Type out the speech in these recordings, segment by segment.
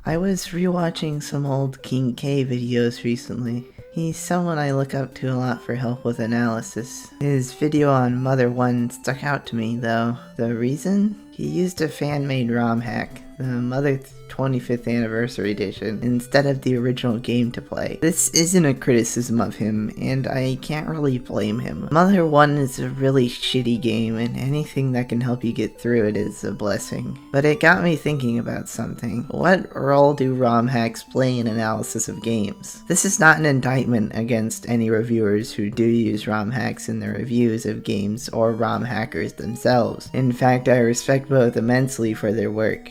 I was rewatching some old KingK videos recently. He's someone I look up to a lot for help with analysis. His video on Mother 1 stuck out to me though. The reason? He used a fan-made ROM hack, the Mother 25th Anniversary Edition, instead of the original game to play. This isn't a criticism of him, and I can't really blame him. Mother 1 is a really shitty game, and anything that can help you get through it is a blessing. But it got me thinking about something. What role do ROM hacks play in analysis of games? This is not an indictment against any reviewers who do use ROM hacks in their reviews of games or ROM hackers themselves. In fact, I respect both immensely for their work.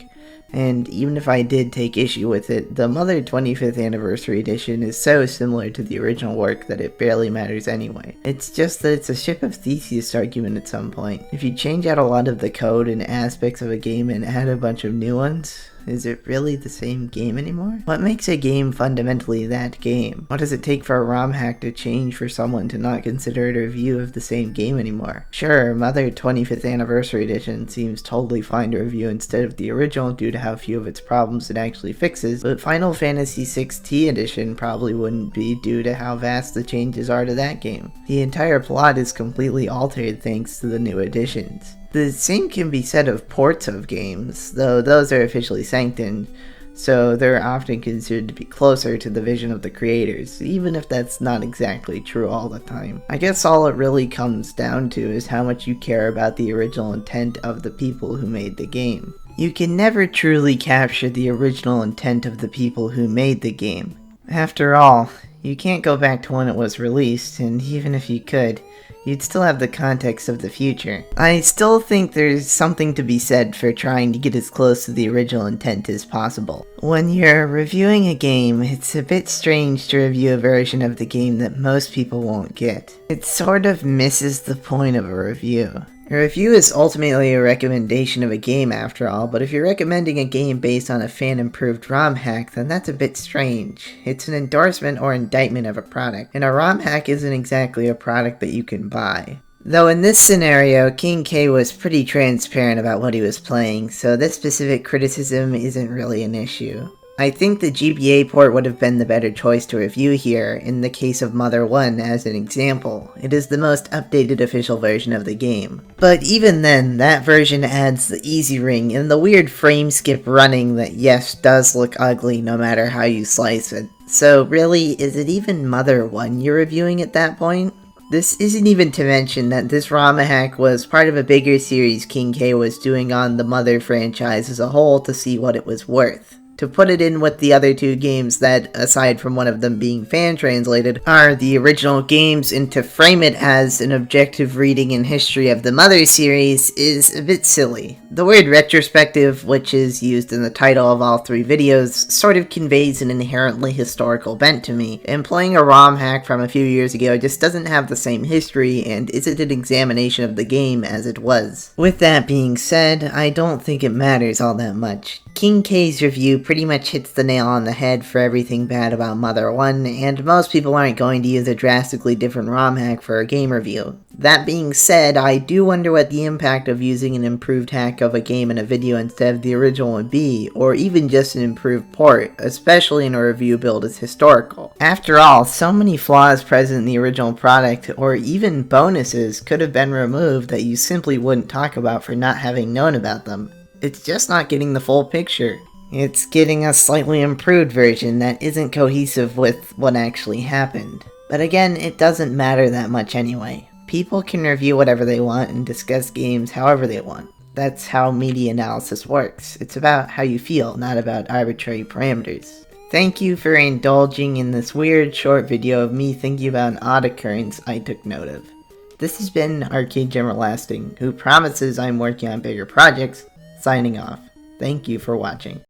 And even if I did take issue with it, the Mother 25th Anniversary Edition is so similar to the original work that it barely matters anyway. It's just that it's a ship of Theseus argument at some point. If you change out a lot of the code and aspects of a game and add a bunch of new ones, is it really the same game anymore? What makes a game fundamentally that game? What does it take for a ROM hack to change for someone to not consider it a review of the same game anymore? Sure, Mother 25th Anniversary Edition seems totally fine to review instead of the original due to how few of its problems it actually fixes, but Final Fantasy XVI Edition probably wouldn't be due to how vast the changes are to that game. The entire plot is completely altered thanks to the new additions. The same can be said of ports of games, though those are officially sanctioned, so they're often considered to be closer to the vision of the creators, even if that's not exactly true all the time. I guess all it really comes down to is how much you care about the original intent of the people who made the game. You can never truly capture the original intent of the people who made the game. After all, you can't go back to when it was released, and even if you could, you'd still have the context of the future. I still think there's something to be said for trying to get as close to the original intent as possible. When you're reviewing a game, it's a bit strange to review a version of the game that most people won't get. It sort of misses the point of a review. A review is ultimately a recommendation of a game after all, but if you're recommending a game based on a fan-improved ROM hack, then that's a bit strange. It's an endorsement or indictment of a product, and a ROM hack isn't exactly a product that you can buy. Though in this scenario, KingK was pretty transparent about what he was playing, so this specific criticism isn't really an issue. I think the GBA port would have been the better choice to review here, in the case of Mother 1 as an example. It is the most updated official version of the game. But even then, that version adds the easy ring and the weird frame skip running that yes, does look ugly no matter how you slice it. So really, is it even Mother 1 you're reviewing at that point? This isn't even to mention that this ROM hack was part of a bigger series KingK was doing on the Mother franchise as a whole to see what it was worth. To put it in with the other two games that, aside from one of them being fan-translated, are the original games, and to frame it as an objective reading in history of the Mother series is a bit silly. The word retrospective, which is used in the title of all three videos, sort of conveys an inherently historical bent to me, and playing a ROM hack from a few years ago just doesn't have the same history and isn't an examination of the game as it was. With that being said, I don't think it matters all that much. KingK's review pretty much hits the nail on the head for everything bad about Mother 1, and most people aren't going to use a drastically different ROM hack for a game review. That being said, I do wonder what the impact of using an improved hack of a game in a video instead of the original would be, or even just an improved port, especially in a review build as historical. After all, so many flaws present in the original product, or even bonuses, could have been removed that you simply wouldn't talk about for not having known about them. It's just not getting the full picture. It's getting a slightly improved version that isn't cohesive with what actually happened. But again, it doesn't matter that much anyway. People can review whatever they want and discuss games however they want. That's how media analysis works. It's about how you feel, not about arbitrary parameters. Thank you for indulging in this weird short video of me thinking about an odd occurrence I took note of. This has been Arcade Gem Lasting, who promises I'm working on bigger projects, signing off. Thank you for watching.